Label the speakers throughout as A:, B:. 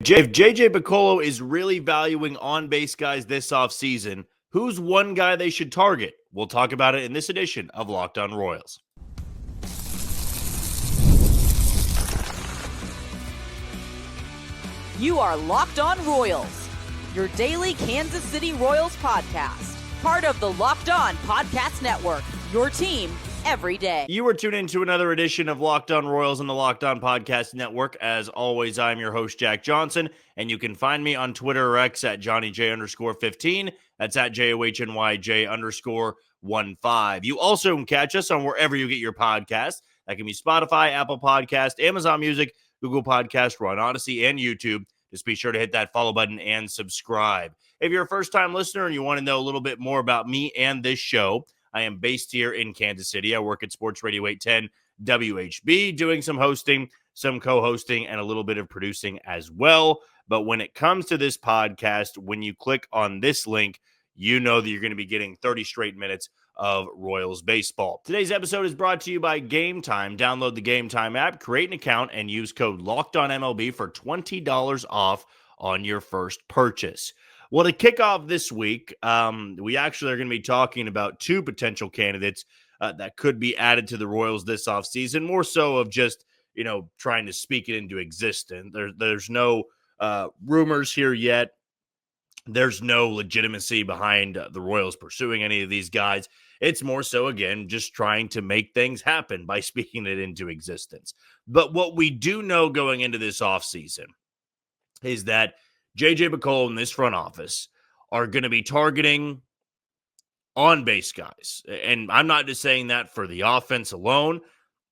A: If JJ Picollo is really valuing on-base guys this offseason, who's one guy they should target? We'll talk about it in this edition of Locked On Royals.
B: You are Locked On Royals, your daily Kansas City Royals podcast. Part of the Locked On Podcast Network, your team every day.
A: You are tuned into another edition of Locked On Royals on the Locked On Podcast Network. As always, I'm your host, Jack Johnson, and you can find me on Twitter or X at JohnnyJ_15. That's at JOHNYJ_15. You also can catch us on wherever you get your podcasts. That can be Spotify, Apple Podcast, Amazon Music, Google Podcast, we're on Odyssey, and YouTube. Just be sure to hit that follow button and subscribe. If you're a first-time listener and you want to know a little bit more about me and this show, I am based here in Kansas City. I work at Sports Radio 810 WHB, doing some hosting, some co-hosting, and a little bit of producing as well. But when it comes to this podcast, when you click on this link, you know that you're going to be getting 30 straight minutes of Royals baseball. Today's episode is brought to you by Gametime. Download the Gametime app, create an account, and use code LOCKEDONMLB for $20 off on your first purchase. Well, to kick off this week, we actually are going to be talking about two potential candidates that could be added to the Royals this offseason, more so of just, trying to speak it into existence. There's no rumors here yet. There's no legitimacy behind the Royals pursuing any of these guys. It's more so, again, just trying to make things happen by speaking it into existence. But what we do know going into this offseason is that JJ Picollo and this front office are going to be targeting on-base guys. And I'm not just saying that for the offense alone.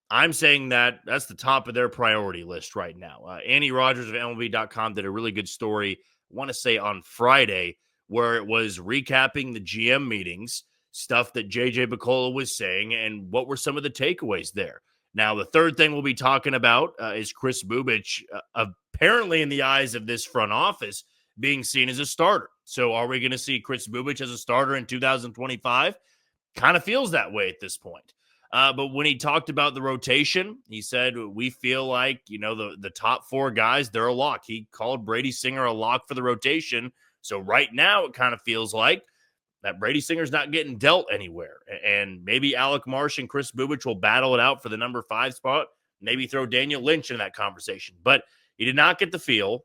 A: I'm saying that that's the top of their priority list right now. Andy Rogers of MLB.com did a really good story, I want to say on Friday, where it was recapping the GM meetings, stuff that JJ Picollo was saying, and what were some of the takeaways there. Now, the third thing we'll be talking about is Kris Bubic, apparently in the eyes of this front office, being seen as a starter. So are we going to see Kris Bubic as a starter in 2025? Kind of feels that way at this point. But when he talked about the rotation, he said, we feel like, the top four guys, they're a lock. He called Brady Singer a lock for the rotation. So right now it kind of feels like that Brady Singer's not getting dealt anywhere. And maybe Alec Marsh and Kris Bubic will battle it out for the number 5 spot. Maybe throw Daniel Lynch in that conversation. But he did not get the feel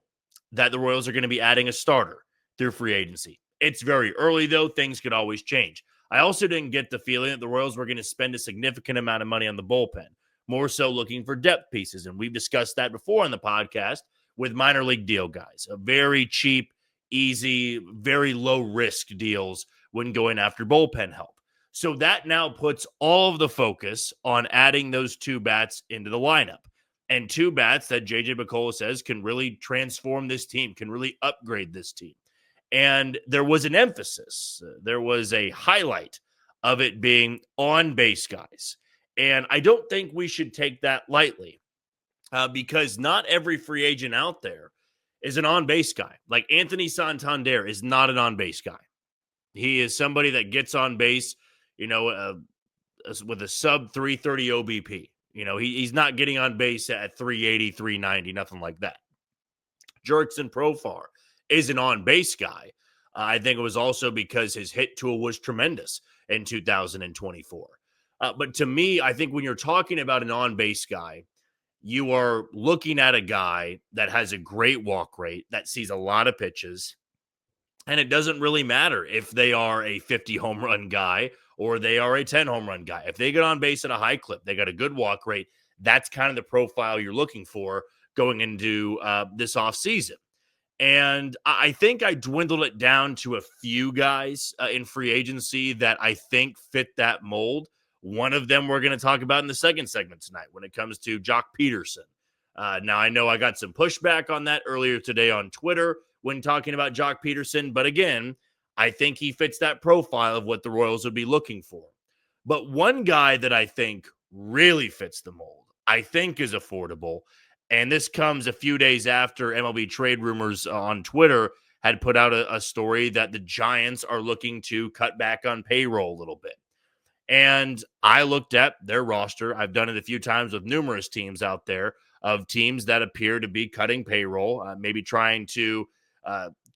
A: that the Royals are going to be adding a starter through free agency. It's very early, though. Things could always change. I also didn't get the feeling that the Royals were going to spend a significant amount of money on the bullpen, more so looking for depth pieces. And we've discussed that before on the podcast with minor league deal guys. A very cheap, easy, very low-risk deals when going after bullpen help. So that now puts all of the focus on adding those two bats into the lineup. And two bats that JJ Picollo says can really transform this team, can really upgrade this team. And there was an emphasis. There was a highlight of it being on-base guys. And I don't think we should take that lightly because not every free agent out there is an on-base guy. Like Anthony Santander is not an on-base guy. He is somebody that gets on base, with a sub 330 OBP. He's not getting on base at 380, 390, nothing like that. Jurickson Profar is an on-base guy. I think it was also because his hit tool was tremendous in 2024. But to me, I think when you're talking about an on-base guy, you are looking at a guy that has a great walk rate, that sees a lot of pitches, and it doesn't really matter if they are a 50 home run guy or they are a 10 home run guy. If they get on base at a high clip, they got a good walk rate, that's kind of the profile you're looking for going into this offseason. And I think I dwindled it down to a few guys in free agency that I think fit that mold. One of them we're going to talk about in the second segment tonight when it comes to Joc Pederson. Now, I know I got some pushback on that earlier today on Twitter when talking about Joc Pederson. But again, I think he fits that profile of what the Royals would be looking for. But one guy that I think really fits the mold, I think is affordable, and this comes a few days after MLB Trade Rumors on Twitter had put out a story that the Giants are looking to cut back on payroll a little bit. And I looked at their roster. I've done it a few times with numerous teams out there. of teams that appear to be cutting payroll, maybe trying to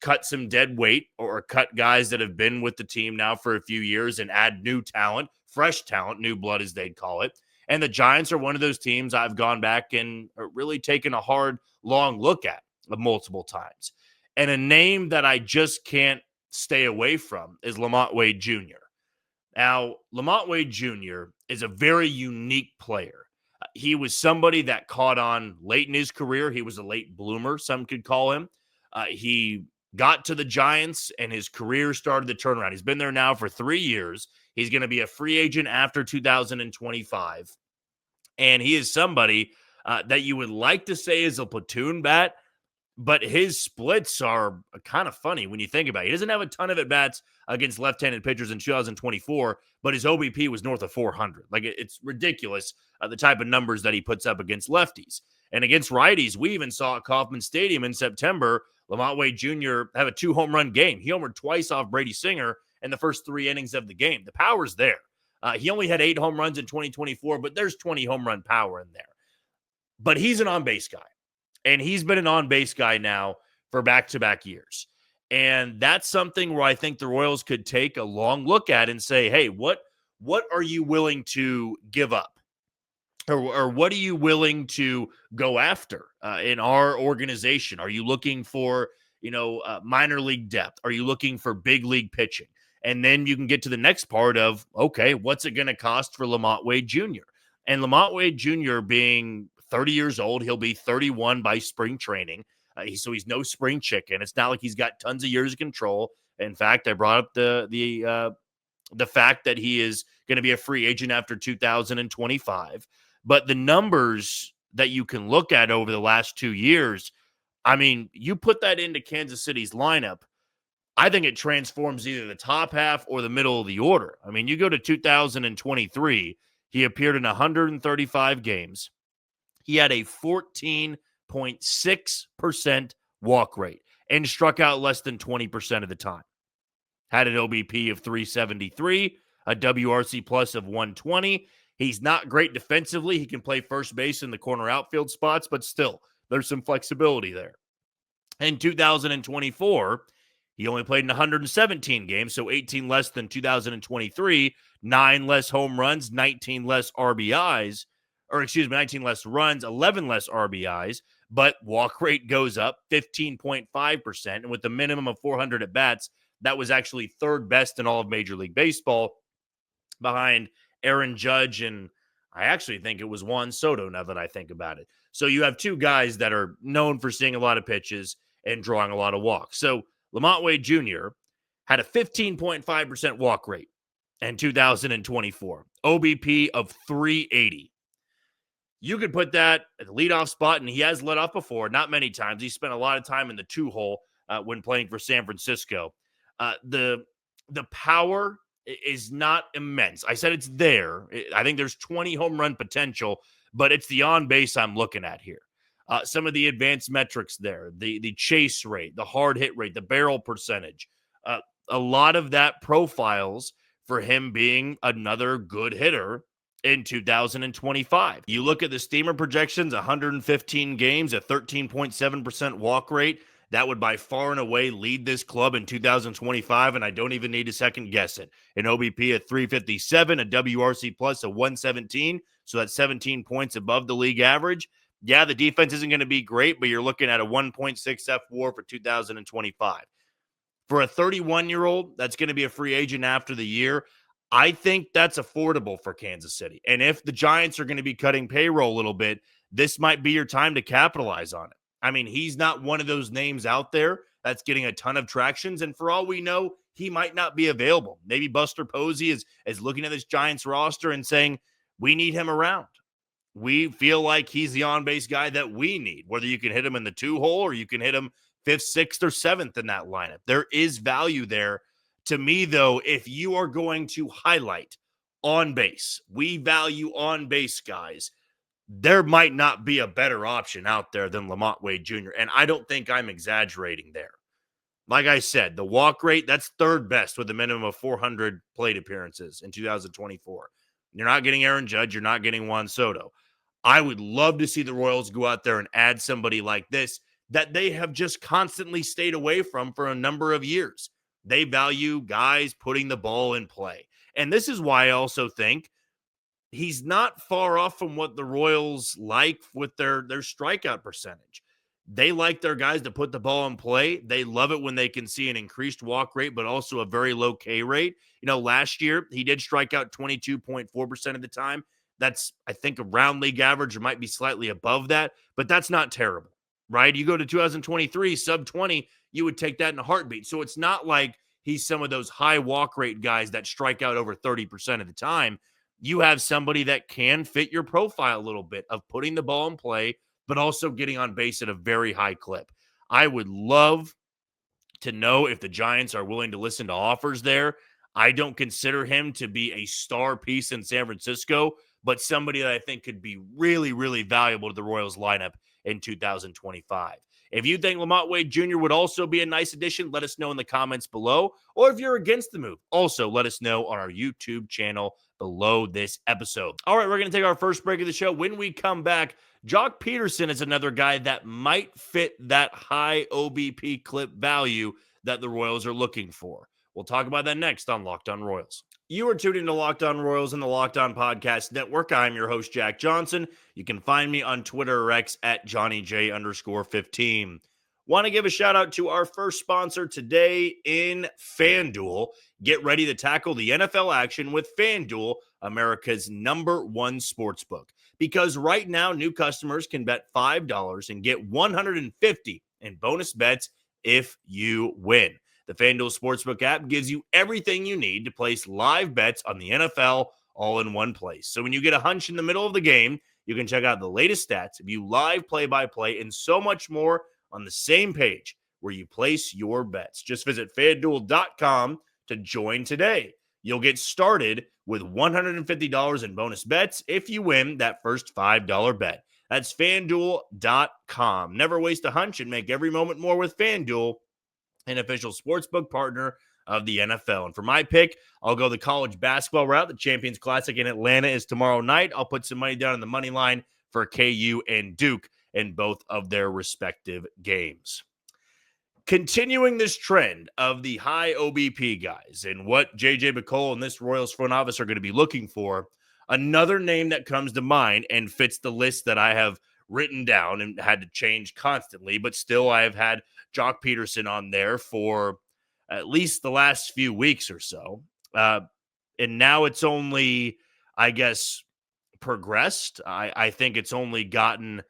A: cut some dead weight or cut guys that have been with the team now for a few years and add new talent, fresh talent, new blood as they'd call it. And the Giants are one of those teams I've gone back and really taken a hard, long look at multiple times. And a name that I just can't stay away from is Lamonte Wade Jr. Now, Lamonte Wade Jr. is a very unique player. He was somebody that caught on late in his career. He was a late bloomer, some could call him. He got to the Giants, and his career started to turn around. He's been there now for 3 years. He's going to be a free agent after 2025. And he is somebody that you would like to say is a platoon bat, but his splits are kind of funny when you think about it. He doesn't have a ton of at-bats against left-handed pitchers in 2024, but his OBP was north of 400. Like, it's ridiculous, the type of numbers that he puts up against lefties. And against righties, we even saw at Kauffman Stadium in September, Lamonte Wade Jr. have a 2-home-run game. He homered twice off Brady Singer in the first 3 innings of the game. The power's there. He only had 8 home runs in 2024, but there's 20 home run power in there. But he's an on-base guy. And he's been an on-base guy now for back-to-back years. And that's something where I think the Royals could take a long look at and say, hey, what are you willing to give up? Or what are you willing to go after in our organization? Are you looking for, minor league depth? Are you looking for big league pitching? And then you can get to the next part of, okay, what's it going to cost for Lamonte Wade Jr.? And Lamonte Wade Jr. being 30 years old, he'll be 31 by spring training. So he's no spring chicken. It's not like he's got tons of years of control. In fact, I brought up the fact that he is going to be a free agent after 2025. But the numbers that you can look at over the last 2 years, I mean, you put that into Kansas City's lineup, I think it transforms either the top half or the middle of the order. I mean, you go to 2023, he appeared in 135 games. He had a 14.6% walk rate and struck out less than 20% of the time. Had an OBP of 373, a WRC plus of 120. He's not great defensively. He can play first base in the corner outfield spots, but still, there's some flexibility there. In 2024, he only played in 117 games, so 18 less than 2023, 9 less home runs, 19 less RBIs, 19 less runs, 11 less RBIs, but walk rate goes up 15.5%. And with the minimum of 400 at-bats, that was actually third best in all of Major League Baseball behind Aaron Judge, and I actually think it was Juan Soto now that I think about it. So you have two guys that are known for seeing a lot of pitches and drawing a lot of walks. So Lamonte Wade Jr. had a 15.5% walk rate in 2024, OBP of 380. You could put that at the leadoff spot, and he has led off before, not many times. He spent a lot of time in the 2-hole when playing for San Francisco. The power is not immense. I said it's there. I think there's 20 home run potential, but it's the on base I'm looking at here. Some of the advanced metrics there, the chase rate, the hard hit rate, the barrel percentage, a lot of that profiles for him being another good hitter in 2025. You look at the Steamer projections, 115 games, a 13.7% walk rate. That would by far and away lead this club in 2025, and I don't even need to second guess it. An OBP at 357, a WRC plus of 117, so that's 17 points above the league average. Yeah, the defense isn't going to be great, but you're looking at a 1.6 F-WAR for 2025. For a 31-year-old that's going to be a free agent after the year, I think that's affordable for Kansas City. And if the Giants are going to be cutting payroll a little bit, this might be your time to capitalize on it. I mean, he's not one of those names out there that's getting a ton of tractions. And for all we know, he might not be available. Maybe Buster Posey is looking at this Giants roster and saying, we need him around. We feel like he's the on-base guy that we need, whether you can hit him in the 2-hole or you can hit him 5th, 6th, or 7th in that lineup. There is value there. To me, though, if you are going to highlight on base, we value on base guys, there might not be a better option out there than Lamonte Wade Jr. And I don't think I'm exaggerating there. Like I said, the walk rate, that's third best with a minimum of 400 plate appearances in 2024. You're not getting Aaron Judge. You're not getting Juan Soto. I would love to see the Royals go out there and add somebody like this that they have just constantly stayed away from for a number of years. They value guys putting the ball in play. And this is why I also think he's not far off from what the Royals like with their strikeout percentage. They like their guys to put the ball in play. They love it when they can see an increased walk rate, but also a very low K rate. Last year, he did strike out 22.4% of the time. That's, I think, around league average, or might be slightly above that, but that's not terrible, right? You go to 2023, sub 20, you would take that in a heartbeat. So it's not like he's some of those high walk rate guys that strike out over 30% of the time. You have somebody that can fit your profile a little bit of putting the ball in play, but also getting on base at a very high clip. I would love to know if the Giants are willing to listen to offers there. I don't consider him to be a star piece in San Francisco, but somebody that I think could be really, really valuable to the Royals lineup in 2025. If you think Lamonte Wade Jr. would also be a nice addition, let us know in the comments below. Or if you're against the move, also let us know on our YouTube channel below this episode. All right, we're going to take our first break of the show. When we come back, Joc Pederson is another guy that might fit that high OBP clip value that the Royals are looking for. We'll talk about that next on Locked On Royals. You are tuned into Locked On Royals and the Locked On Podcast Network. I'm your host, Jack Johnson. You can find me on Twitter or X at JohnnyJ_15. Want to give a shout out to our first sponsor today in FanDuel. Get ready to tackle the NFL action with FanDuel, America's #1 sportsbook. Because right now, new customers can bet $5 and get $150 in bonus bets if you win. The FanDuel Sportsbook app gives you everything you need to place live bets on the NFL all in one place. So when you get a hunch in the middle of the game, you can check out the latest stats, view live play-by-play, and so much more on the same page where you place your bets. Just visit FanDuel.com to join today. You'll get started with $150 in bonus bets if you win that first $5 bet. That's FanDuel.com. Never waste a hunch and make every moment more with FanDuel, an official sportsbook partner of the NFL. And for my pick, I'll go the college basketball route. The Champions Classic in Atlanta is tomorrow night. I'll put some money down on the money line for KU and Duke in both of their respective games. Continuing this trend of the high OBP guys and what J.J. McCall and this Royals front office are going to be looking for, another name that comes to mind and fits the list that I have written down and had to change constantly, but still I have had Joc Pederson on there for at least the last few weeks or so. And now it's only, I guess, progressed. I think it's only gotten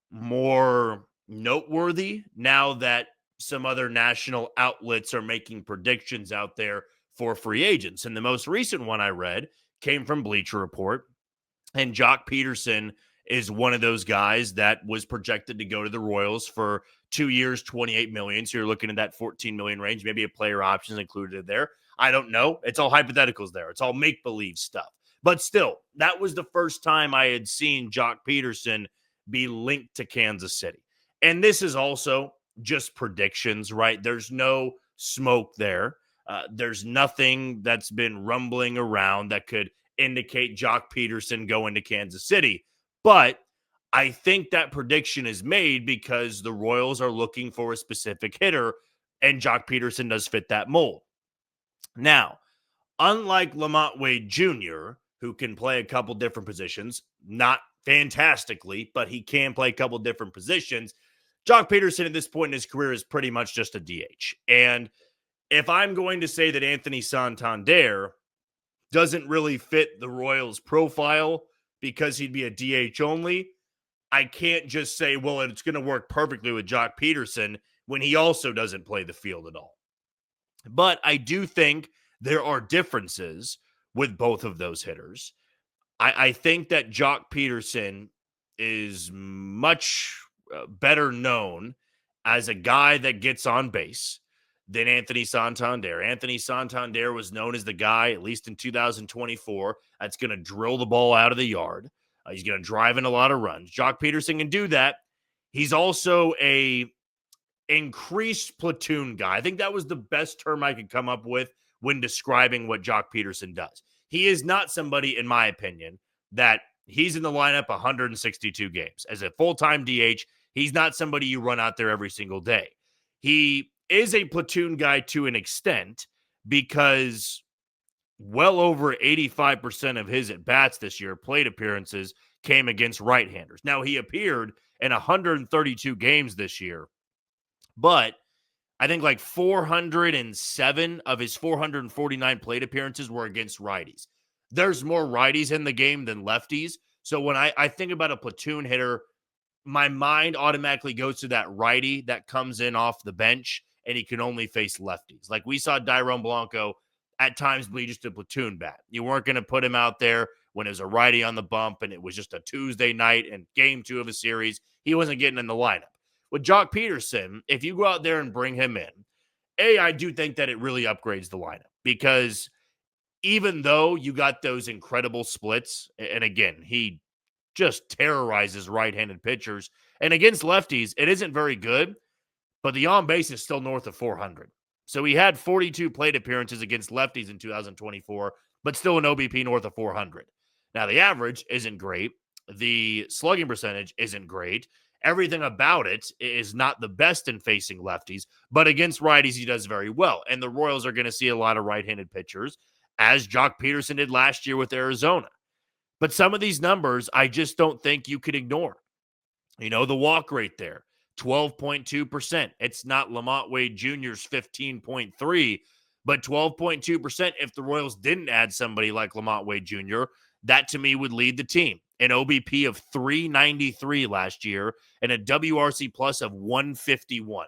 A: more noteworthy now that some other national outlets are making predictions out there for free agents. And the most recent one I read came from Bleacher Report, and Joc Pederson is one of those guys that was projected to go to the Royals for 2 years, $28 million. So you're looking at that $14 million range, maybe a player options included there. I don't know. It's all hypotheticals there. It's all make-believe stuff. But still, that was the first time I had seen Joc Pederson be linked to Kansas City. And this is also just predictions, right? There's no smoke there. There's nothing that's been rumbling around that could indicate Joc Pederson going to Kansas City. But I think that prediction is made because the Royals are looking for a specific hitter, and Joc Pederson does fit that mold. Now, unlike Lamonte Wade Jr., who can play a couple different positions, not fantastically, but he can play a couple different positions, Joc Pederson at this point in his career is pretty much just a DH. And if I'm going to say that Anthony Santander doesn't really fit the Royals' profile because he'd be a DH only, I can't just say, well, it's going to work perfectly with Joc Pederson when he also doesn't play the field at all. But I do think there are differences with both of those hitters. I think that Joc Pederson is much better known as a guy that gets on base than Anthony Santander. Anthony Santander was known as the guy, at least in 2024, that's going to drill the ball out of the yard. He's going to drive in a lot of runs. Joc Pederson can do that. He's also a increased platoon guy. I think that was the best term I could come up with when describing what Joc Pederson does. He is not somebody, in my opinion, that he's in the lineup 162 games. As a full-time DH, he's not somebody you run out there every single day. He is a platoon guy to an extent because well over 85% of his at-bats this year, plate appearances, came against right-handers. Now, he appeared in 132 games this year, but I think like 407 of his 449 plate appearances were against righties. There's more righties in the game than lefties. So when I think about a platoon hitter, my mind automatically goes to that righty that comes in off the bench and he can only face lefties. Like we saw Dairon Blanco at times be just a platoon bat. You weren't going to put him out there when it was a righty on the bump and it was just a Tuesday night and game 2 of a series. He wasn't getting in the lineup. With Joc Pederson, if you go out there and bring him in, I do think that it really upgrades the lineup because even though you got those incredible splits, and again, he just terrorizes right-handed pitchers, and against lefties, it isn't very good, but the on-base is still north of 400. So he had 42 plate appearances against lefties in 2024, but still an OBP north of 400. Now, the average isn't great. The slugging percentage isn't great. Everything about it is not the best in facing lefties, but against righties, he does very well. And the Royals are going to see a lot of right-handed pitchers, as Joc Pederson did last year with Arizona. But some of these numbers, I just don't think you could ignore. You know, the walk rate there, 12.2%. It's not Lamonte Wade Jr.'s 15.3, but 12.2% if the Royals didn't add somebody like Lamonte Wade Jr., that to me would lead the team. An OBP of 393 last year and a WRC plus of 151.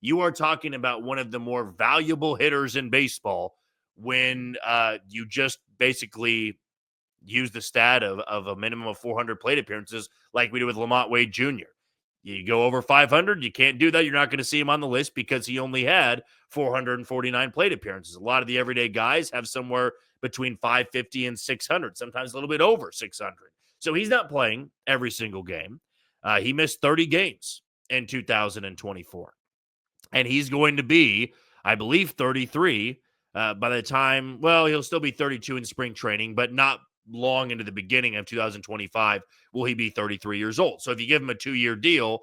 A: You are talking about one of the more valuable hitters in baseball when you just basically use the stat of a minimum of 400 plate appearances like we did with Lamonte Wade Jr. You go over 500, you can't do that. You're not going to see him on the list because he only had 449 plate appearances. A lot of the everyday guys have somewhere between 550 and 600, sometimes a little bit over 600. So he's not playing every single game. He missed 30 games in 2024. And he's going to be, I believe, 33 by the time, well, he'll still be 32 in spring training, but not long into the beginning of 2025 will he be 33 years old. So if you give him a 2-year deal,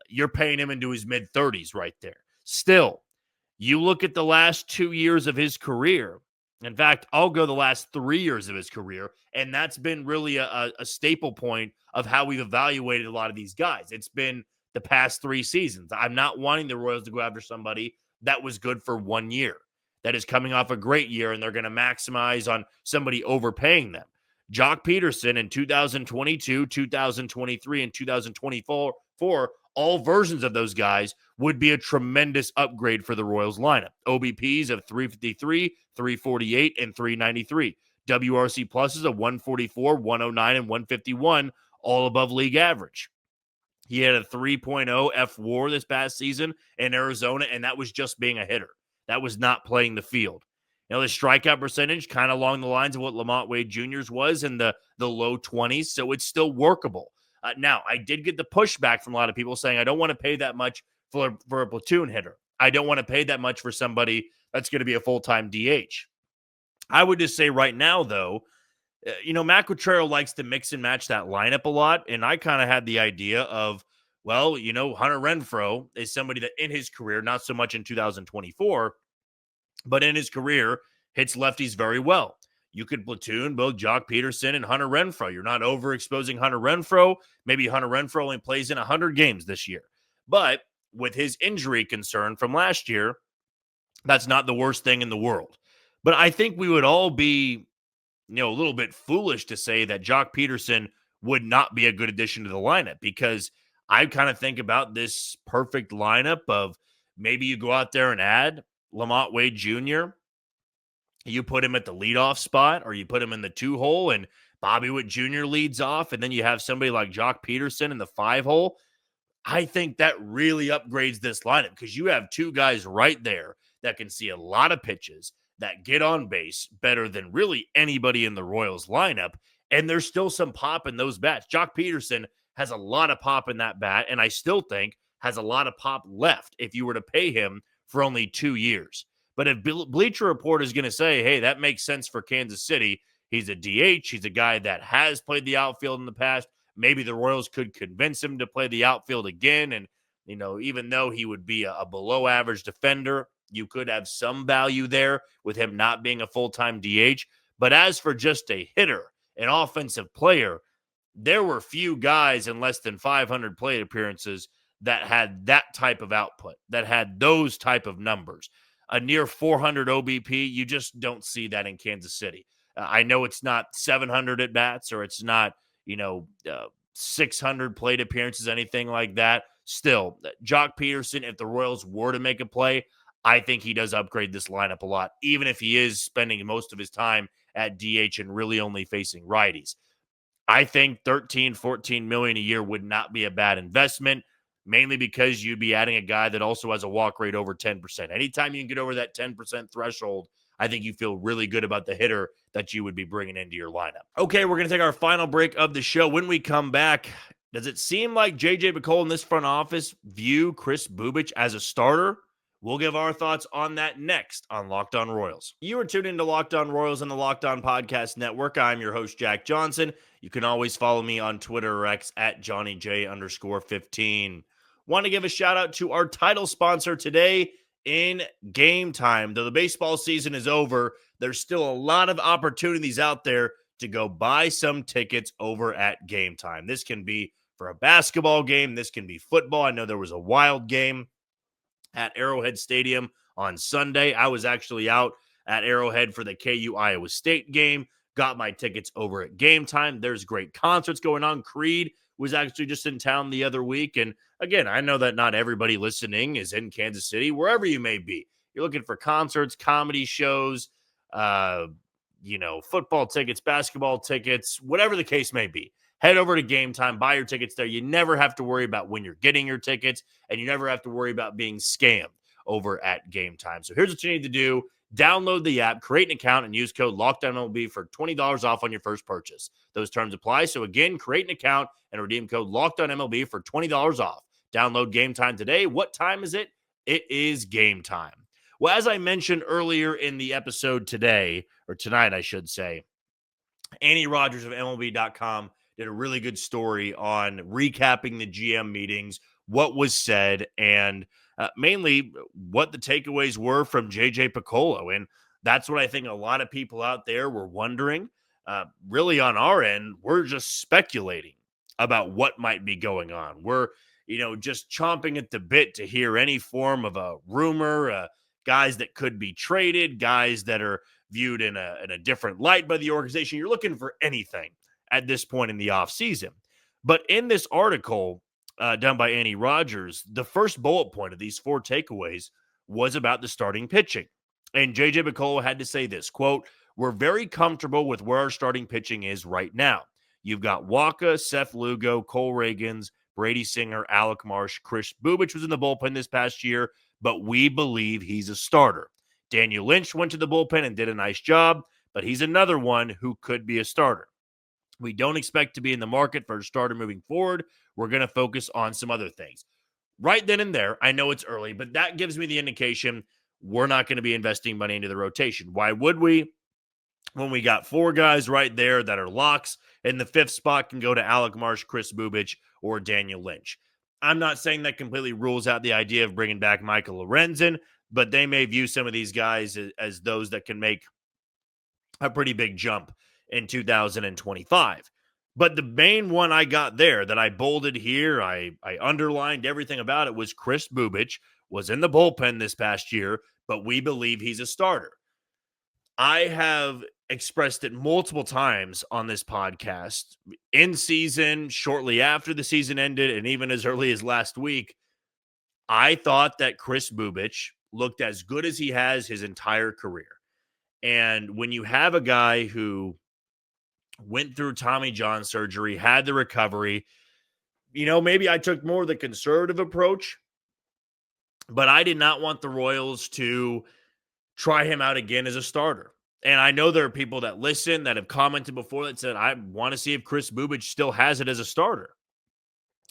A: you're paying him into his mid-30s right there. Still, you look at the last 2 years of his career. In fact, I'll go the last 3 years of his career, and that's been really a staple point of how we've evaluated a lot of these guys. It's been the past 3 seasons. I'm not wanting the Royals to go after somebody that was good for 1 year, that is coming off a great year, and they're going to maximize on somebody overpaying them. Joc Pederson in 2022, 2023, and 2024, all versions of those guys would be a tremendous upgrade for the Royals lineup. OBPs of 353, 348, and 393. WRC pluses of 144, 109, and 151, all above league average. He had a 3.0 F-WAR this past season in Arizona, and that was just being a hitter. That was not playing the field. You know, the strikeout percentage kind of along the lines of what Lamonte Wade Jr.'s was in the low 20s, so it's still workable. Now, I did get the pushback from a lot of people saying, I don't want to pay that much for a platoon hitter. I don't want to pay that much for somebody that's going to be a full-time DH. I would just say right now, though, Matt Quatraro likes to mix and match that lineup a lot, and I kind of had the idea of, well, Hunter Renfroe is somebody that in his career, not so much in 2024, but in his career, hits lefties very well. You could platoon both Joc Pederson and Hunter Renfroe. You're not overexposing Hunter Renfroe. Maybe Hunter Renfroe only plays in 100 games this year. But with his injury concern from last year, that's not the worst thing in the world. But I think we would all be, a little bit foolish to say that Joc Pederson would not be a good addition to the lineup, because I kind of think about this perfect lineup of maybe you go out there and add Lamonte Wade Jr., you put him at the leadoff spot, or you put him in the 2-hole, and Bobby Witt Jr. leads off, and then you have somebody like Joc Pederson in the 5-hole. I think that really upgrades this lineup, because you have 2 guys right there that can see a lot of pitches, that get on base better than really anybody in the Royals lineup, and there's still some pop in those bats. Joc Pederson has a lot of pop in that bat, and I still think has a lot of pop left if you were to pay him for only 2 years. But if Bleacher Report is going to say, hey, that makes sense for Kansas City, He's a DH. He's a guy that has played the outfield in the past. Maybe the Royals could convince him to play the outfield again. And, even though he would be a below average defender, you could have some value there with him not being a full-time DH. But as for just a hitter, an offensive player, there were few guys in less than 500 plate appearances that had that type of output, that had those type of numbers. A near 400 OBP, you just don't see that in Kansas City. I know it's not 700 at bats or it's not, 600 plate appearances, anything like that. Still, Joc Pederson, if the Royals were to make a play, I think he does upgrade this lineup a lot, even if he is spending most of his time at DH and really only facing righties. I think 13, 14 million a year would not be a bad investment, mainly because you'd be adding a guy that also has a walk rate over 10%. Anytime you can get over that 10% threshold, I think you feel really good about the hitter that you would be bringing into your lineup. Okay, we're going to take our final break of the show. When we come back, does it seem like J.J. McCole in this front office view Kris Bubic as a starter? We'll give our thoughts on that next on Locked On Royals. You are tuned into Locked On Royals on the Locked On Podcast Network. I'm your host, Jack Johnson. You can always follow me on Twitter or X at JohnnyJ_15. Want to give a shout out to our title sponsor today in Gametime. Though the baseball season is over, there's still a lot of opportunities out there to go buy some tickets over at Gametime. This can be for a basketball game. This can be football. I know there was a Wild game at Arrowhead Stadium on Sunday. I was actually out at Arrowhead for the KU Iowa State game. Got my tickets over at Gametime. There's great concerts going on. Creed was actually just in town the other week. And again, I know that not everybody listening is in Kansas City, wherever you may be. You're looking for concerts, comedy shows, football tickets, basketball tickets, whatever the case may be. Head over to Gametime, buy your tickets there. You never have to worry about when you're getting your tickets, and you never have to worry about being scammed over at Gametime. So here's what you need to do. Download the app, create an account, and use code LOCKEDONMLB for $20 off on your first purchase. Those terms apply. So again, create an account and redeem code LOCKEDONMLB for $20 off. Download Gametime today. What time is it? It is game time. Well, as I mentioned earlier in the episode today, or tonight, I should say, Annie Rogers of MLB.com did a really good story on recapping the GM meetings, what was said, and mainly what the takeaways were from J.J. Picollo. And that's what I think a lot of people out there were wondering. Really on our end, we're just speculating about what might be going on. We're, just chomping at the bit to hear any form of a rumor, guys that could be traded, guys that are viewed in a different light by the organization. You're looking for anything at this point in the offseason. But in this article done by Annie Rogers, the first bullet point of these 4 takeaways was about the starting pitching. And J.J. Picollo had to say this, quote, "We're very comfortable with where our starting pitching is right now. You've got Waka, Seth Lugo, Cole Reagans, Brady Singer, Alec Marsh, Kris Bubic was in the bullpen this past year, but we believe he's a starter. Daniel Lynch went to the bullpen and did a nice job, but he's another one who could be a starter. We don't expect to be in the market for a starter moving forward. We're going to focus on some other things." Right then and there, I know it's early, but that gives me the indication we're not going to be investing money into the rotation. Why would we? When we got 4 guys right there that are locks, and the 5th spot can go to Alec Marsh, Kris Bubic, or Daniel Lynch. I'm not saying that completely rules out the idea of bringing back Michael Lorenzen, but they may view some of these guys as those that can make a pretty big jump in 2025. But the main one I got there that I bolded here, I underlined everything about it, was Kris Bubic was in the bullpen this past year, but we believe he's a starter. I have expressed it multiple times on this podcast, in season, shortly after the season ended, and even as early as last week. I thought that Kris Bubic looked as good as he has his entire career. And when you have a guy who went through Tommy John surgery, had the recovery, maybe I took more of the conservative approach, but I did not want the Royals to try him out again as a starter. And I know there are people that listen that have commented before that said, I want to see if Kris Bubic still has it as a starter.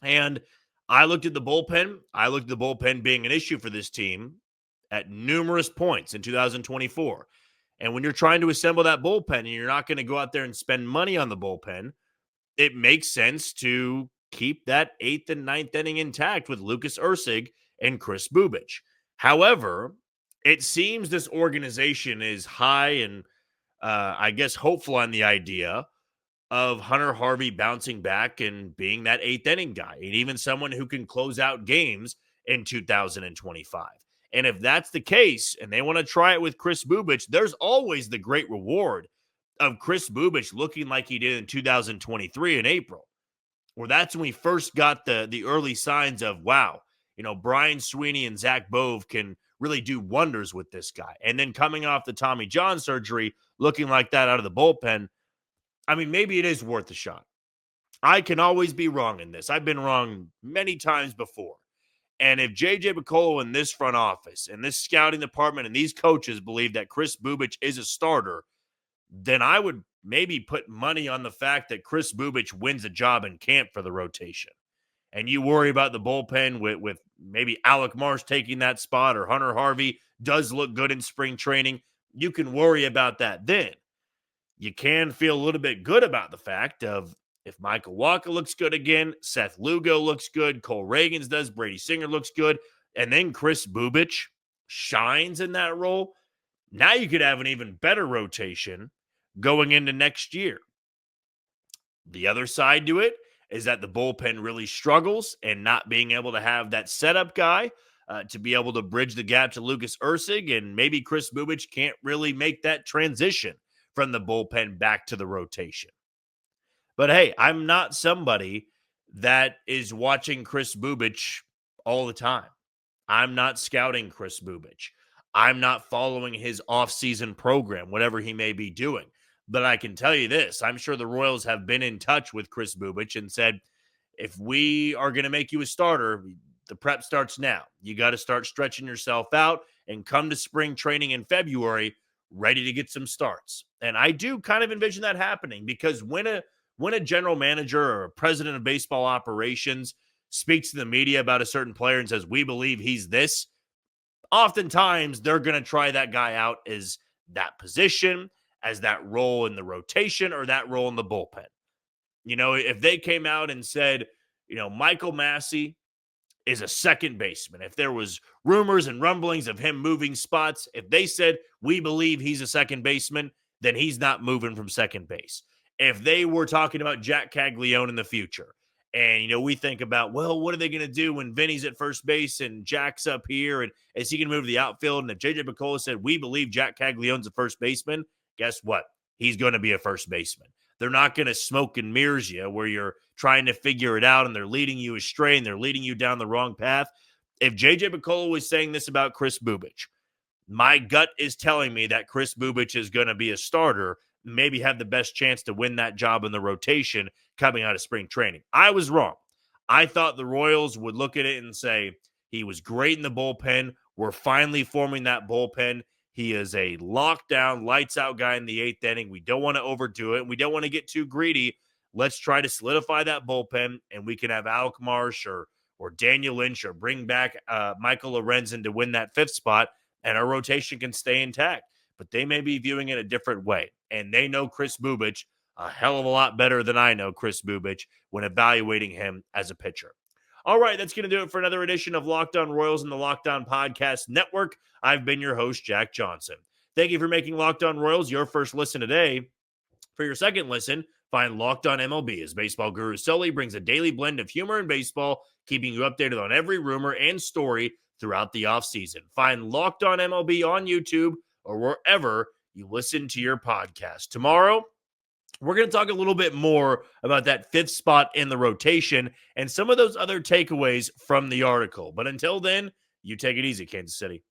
A: And I looked at the bullpen. I looked at the bullpen being an issue for this team at numerous points in 2024. And when you're trying to assemble that bullpen and you're not going to go out there and spend money on the bullpen, it makes sense to keep that 8th and 9th inning intact with Lucas Erceg and Kris Bubic. However, it seems this organization is high and I guess hopeful on the idea of Hunter Harvey bouncing back and being that 8th inning guy, and even someone who can close out games in 2025. And if that's the case, and they want to try it with Kris Bubic, there's always the great reward of Kris Bubic looking like he did in 2023 in April, where that's when we first got the early signs of, wow, Brian Sweeney and Zach Bove can really do wonders with this guy. And then coming off the Tommy John surgery, looking like that out of the bullpen, I mean, maybe it is worth a shot. I can always be wrong in this. I've been wrong many times before. And if J.J. Picollo and this front office and this scouting department and these coaches believe that Kris Bubic is a starter, then I would maybe put money on the fact that Kris Bubic wins a job in camp for the rotation. And you worry about the bullpen with maybe Alec Marsh taking that spot, or Hunter Harvey does look good in spring training. You can worry about that then. You can feel a little bit good about the fact of if Michael Wacha looks good again, Seth Lugo looks good, Cole Reagans does, Brady Singer looks good, and then Kris Bubic shines in that role. Now you could have an even better rotation going into next year. The other side to it is that the bullpen really struggles, and not being able to have that setup guy to be able to bridge the gap to Lucas Erceg, and maybe Kris Bubic can't really make that transition from the bullpen back to the rotation. But hey, I'm not somebody that is watching Kris Bubic all the time. I'm not scouting Kris Bubic. I'm not following his offseason program, whatever he may be doing. But I can tell you this, I'm sure the Royals have been in touch with Kris Bubic and said, if we are going to make you a starter, the prep starts now. You got to start stretching yourself out and come to spring training in February ready to get some starts. And I do kind of envision that happening, because when a general manager or a president of baseball operations speaks to the media about a certain player and says, we believe he's this, oftentimes they're going to try that guy out as that position, as that role in the rotation, or that role in the bullpen. If they came out and said, Michael Massey is a second baseman, if there was rumors and rumblings of him moving spots, if they said, we believe he's a second baseman, then he's not moving from second base. If they were talking about Jack Caglione in the future, and, we think about, well, what are they going to do when Vinny's at first base and Jack's up here, and is he going to move to the outfield? And if J.J. Picollo said, we believe Jack Caglione's a first baseman, guess what? He's going to be a first baseman. They're not going to smoke and mirrors you where you're trying to figure it out and they're leading you astray and they're leading you down the wrong path. If J.J. Picollo was saying this about Kris Bubic, my gut is telling me that Kris Bubic is going to be a starter, maybe have the best chance to win that job in the rotation coming out of spring training. I was wrong. I thought the Royals would look at it and say, he was great in the bullpen. We're finally forming that bullpen. He is a lockdown, lights-out guy in the 8th inning. We don't want to overdo it, and we don't want to get too greedy. Let's try to solidify that bullpen, and we can have Alec Marsh or Daniel Lynch, or bring back Michael Lorenzen to win that 5th spot, and our rotation can stay intact. But they may be viewing it a different way, and they know Kris Bubic a hell of a lot better than I know Kris Bubic when evaluating him as a pitcher. All right, that's going to do it for another edition of Locked On Royals and the Locked On Podcast Network. I've been your host, Jack Johnson. Thank you for making Locked On Royals your first listen today. For your second listen, find Locked On MLB, as baseball guru Sully brings a daily blend of humor and baseball, keeping you updated on every rumor and story throughout the offseason. Find Locked On MLB on YouTube or wherever you listen to your podcast. Tomorrow, we're going to talk a little bit more about that 5th spot in the rotation and some of those other takeaways from the article. But until then, you take it easy, Kansas City.